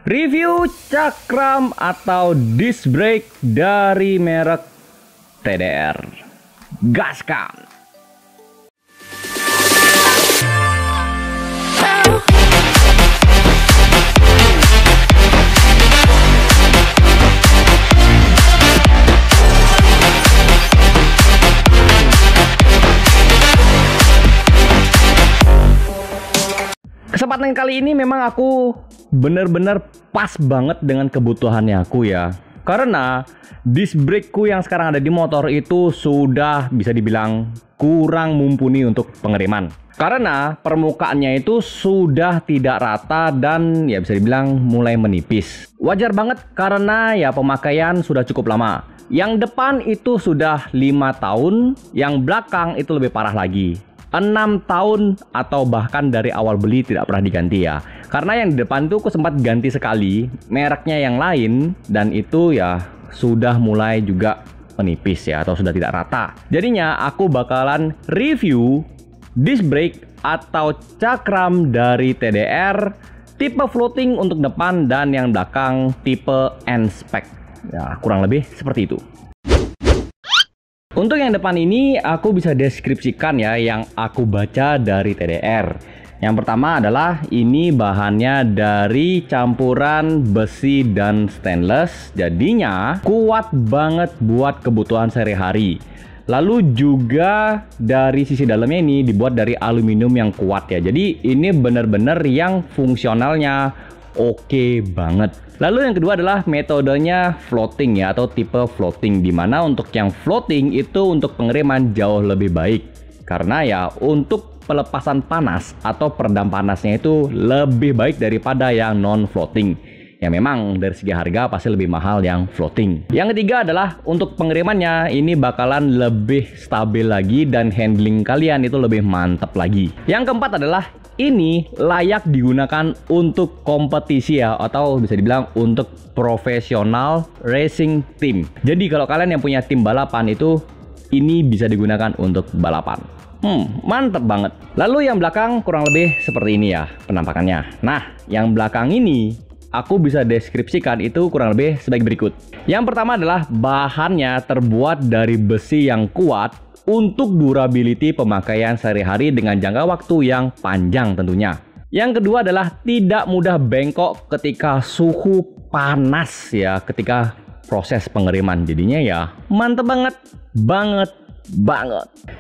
Review cakram atau disc brake dari merek TDR. Gaskan! Kesempatan kali ini memang aku bener-bener pas banget dengan kebutuhannya aku ya. Karena disc brakeku yang sekarang ada di motor itu sudah bisa dibilang kurang mumpuni untuk pengiriman. Karena permukaannya itu sudah tidak rata dan ya bisa dibilang mulai menipis. Wajar banget karena ya pemakaian sudah cukup lama. Yang depan itu sudah 5 tahun, yang belakang itu lebih parah lagi. 6 tahun atau bahkan dari awal beli tidak pernah diganti ya. Karena yang di depan tuh aku sempat ganti sekali, mereknya yang lain, dan itu ya sudah mulai juga menipis ya, atau sudah tidak rata. Jadinya aku bakalan review disc brake atau cakram dari TDR tipe floating untuk depan dan yang belakang tipe N-spec. Ya kurang lebih seperti itu. Untuk yang depan ini aku bisa deskripsikan ya yang aku baca dari TDR. Yang pertama adalah ini bahannya dari campuran besi dan stainless. Jadinya kuat banget buat kebutuhan sehari-hari. Lalu juga dari sisi dalamnya ini dibuat dari aluminium yang kuat ya. Jadi ini benar-benar yang fungsionalnya oke banget. Lalu yang kedua adalah metodenya floating ya, atau tipe floating, dimana untuk yang floating itu untuk pengiriman jauh lebih baik karena ya untuk pelepasan panas atau peredam panasnya itu lebih baik daripada yang non floating. Ya memang dari segi harga pasti lebih mahal yang floating. Yang ketiga adalah untuk pengirimannya ini bakalan lebih stabil lagi dan handling kalian itu lebih mantap lagi. Yang keempat adalah ini layak digunakan untuk kompetisi ya, atau bisa dibilang untuk profesional racing team. Jadi kalau kalian yang punya tim balapan itu ini bisa digunakan untuk balapan. Mantep banget. Lalu yang belakang kurang lebih seperti ini ya penampakannya. Nah, yang belakang ini aku bisa deskripsikan itu kurang lebih sebagai berikut. Yang pertama adalah bahannya terbuat dari besi yang kuat untuk durability pemakaian sehari-hari dengan jangka waktu yang panjang tentunya. Yang kedua adalah tidak mudah bengkok ketika suhu panas ya, ketika proses pengiriman. Jadinya ya mantep banget.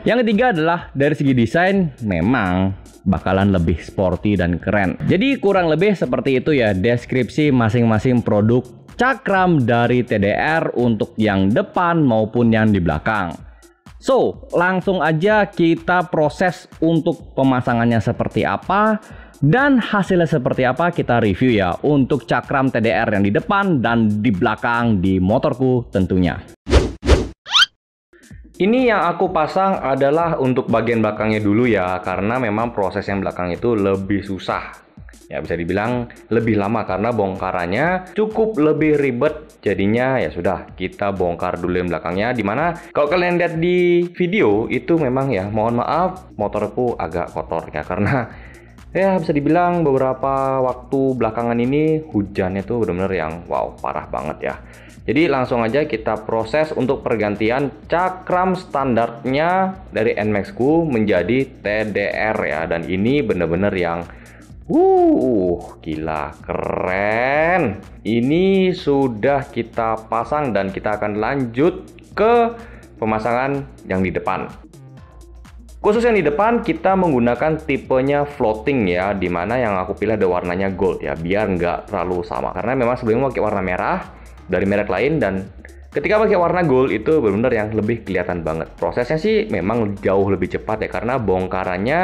Yang ketiga adalah dari segi desain memang bakalan lebih sporty dan keren. Jadi kurang lebih seperti itu ya deskripsi masing-masing produk cakram dari TDR untuk yang depan maupun yang di belakang. So, langsung aja kita proses untuk pemasangannya seperti apa dan hasilnya seperti apa kita review ya untuk cakram TDR yang di depan dan di belakang di motorku tentunya. Ini yang aku pasang adalah untuk bagian belakangnya dulu ya, karena memang proses yang belakang itu lebih susah. Ya bisa dibilang lebih lama karena bongkarannya cukup lebih ribet. Jadinya ya sudah kita bongkar dulu yang belakangnya. Dimana kalau kalian lihat di video itu memang ya mohon maaf motorku agak kotor ya, karena ya bisa dibilang beberapa waktu belakangan ini hujannya tuh benar-benar yang wow parah banget ya. Jadi langsung aja kita proses untuk pergantian cakram standarnya dari NMAX ku menjadi TDR ya. Dan ini bener-bener yang gila keren. Ini sudah kita pasang dan kita akan lanjut ke pemasangan yang di depan. Khusus yang di depan kita menggunakan tipenya floating ya, dimana yang aku pilih ada warnanya gold ya, biar nggak terlalu sama. Karena memang sebelumnya pakai warna merah dari merek lain, dan ketika pakai warna gold itu benar-benar yang lebih kelihatan banget. Prosesnya sih memang jauh lebih cepat ya, karena bongkarannya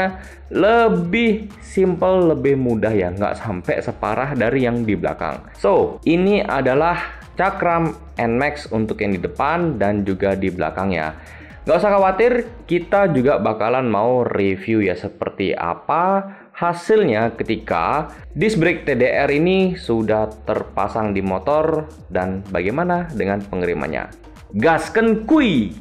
lebih simple, lebih mudah ya, nggak sampai separah dari yang di belakang. So, ini adalah cakram NMAX untuk yang di depan dan juga di belakang ya. Nggak usah khawatir, kita juga bakalan mau review ya seperti apa hasilnya ketika disc brake TDR ini sudah terpasang di motor dan bagaimana dengan pengirimannya. Gasken kui!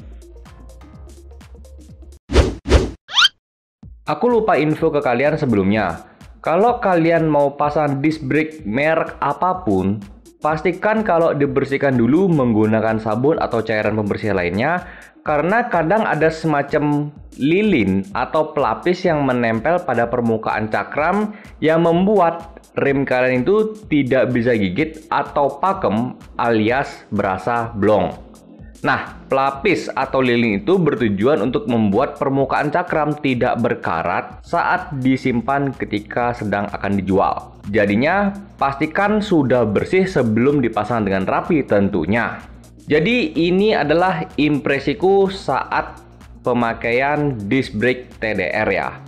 Aku lupa info ke kalian sebelumnya. Kalau kalian mau pasang disc brake merek apapun, pastikan kalau dibersihkan dulu menggunakan sabun atau cairan pembersih lainnya, karena kadang ada semacam lilin atau pelapis yang menempel pada permukaan cakram yang membuat rem kalian itu tidak bisa gigit atau pakem alias berasa blong. Nah, pelapis atau lilin itu bertujuan untuk membuat permukaan cakram tidak berkarat saat disimpan ketika sedang akan dijual. Jadinya, pastikan sudah bersih sebelum dipasang dengan rapi tentunya. Jadi, ini adalah impresiku saat pemakaian disc brake TDR ya.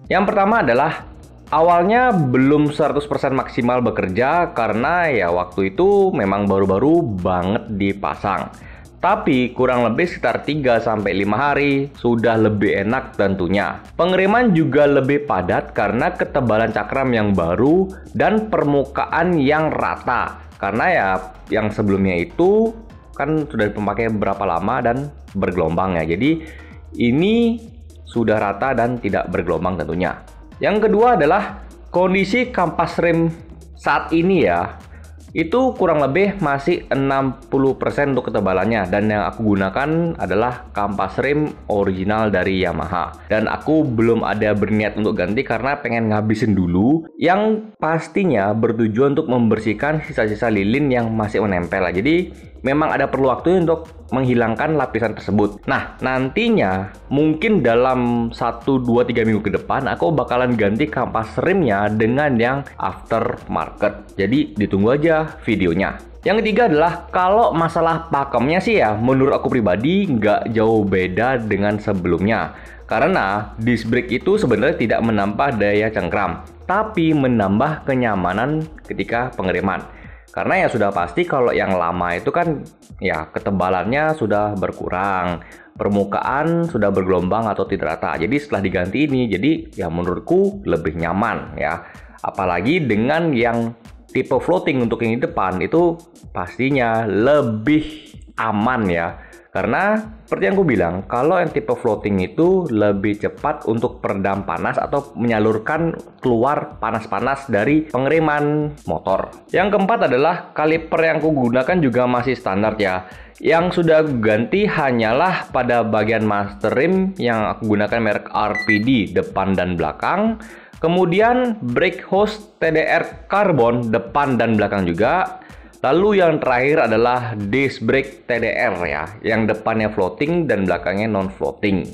Yang pertama adalah awalnya belum 100% maksimal bekerja karena ya waktu itu memang baru-baru banget dipasang. Tapi kurang lebih sekitar 3-5 hari sudah lebih enak tentunya. Pengereman juga lebih padat karena ketebalan cakram yang baru dan permukaan yang rata. Karena ya yang sebelumnya itu kan sudah dipakai berapa lama dan bergelombang ya. Jadi ini sudah rata dan tidak bergelombang tentunya. Yang kedua adalah kondisi kampas rem saat ini ya. Itu kurang lebih masih 60% untuk ketebalannya, dan yang aku gunakan adalah kampas rem original dari Yamaha. Dan aku belum ada berniat untuk ganti karena pengen ngabisin dulu, yang pastinya bertujuan untuk membersihkan sisa-sisa lilin yang masih menempel. Jadi memang ada perlu waktu untuk menghilangkan lapisan tersebut. Nah, nantinya mungkin dalam 1-2-3 minggu ke depan aku bakalan ganti kampas remnya dengan yang aftermarket. Jadi ditunggu aja videonya. Yang ketiga adalah kalau masalah pakemnya sih ya, menurut aku pribadi nggak jauh beda dengan sebelumnya. Karena disc brake itu sebenarnya tidak menambah daya cengkram, tapi menambah kenyamanan ketika pengereman. Karena ya sudah pasti kalau yang lama itu kan ya ketebalannya sudah berkurang, permukaan sudah bergelombang atau tidak rata. Jadi setelah diganti ini, jadi ya menurutku lebih nyaman ya. Apalagi dengan yang tipe floating untuk yang di depan itu pastinya lebih aman ya. Karena seperti yang aku bilang, kalau yang tipe floating itu lebih cepat untuk peredam panas atau menyalurkan keluar panas-panas dari pengereman motor. Yang keempat adalah kaliper yang aku gunakan juga masih standar ya. Yang sudah aku ganti hanyalah pada bagian master rim yang aku gunakan merek RPD depan dan belakang. Kemudian brake hose TDR karbon depan dan belakang juga. Lalu yang terakhir adalah disc brake TDR ya, yang depannya floating dan belakangnya non floating.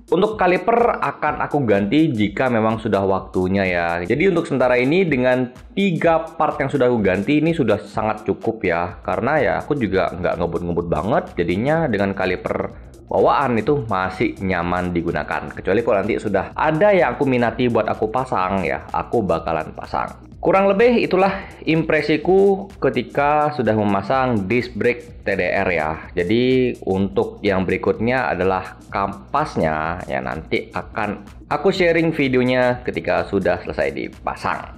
Untuk kaliper akan aku ganti jika memang sudah waktunya ya. Jadi untuk sementara ini dengan 3 part yang sudah aku ganti ini sudah sangat cukup ya. Karena ya aku juga nggak ngebut-ngebut banget, jadinya dengan kaliper bawaan itu masih nyaman digunakan. Kecuali kalau nanti sudah ada yang aku minati buat aku pasang ya, aku bakalan pasang. Kurang lebih itulah impresiku ketika sudah memasang disc brake TDR ya. Jadi untuk yang berikutnya adalah kampasnya ya, nanti akan aku sharing videonya ketika sudah selesai dipasang.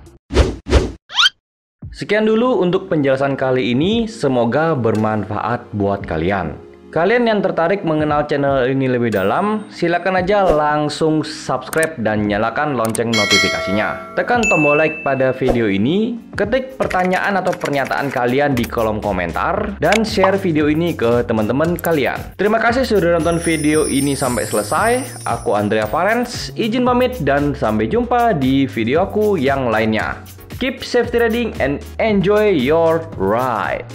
Sekian dulu untuk penjelasan kali ini, semoga bermanfaat buat kalian. Kalian yang tertarik mengenal channel ini lebih dalam, silakan aja langsung subscribe dan nyalakan lonceng notifikasinya. Tekan tombol like pada video ini, ketik pertanyaan atau pernyataan kalian di kolom komentar, dan share video ini ke teman-teman kalian. Terima kasih sudah nonton video ini sampai selesai. Aku Andrea Farens, izin pamit dan sampai jumpa di video aku yang lainnya. Keep safety riding and enjoy your ride.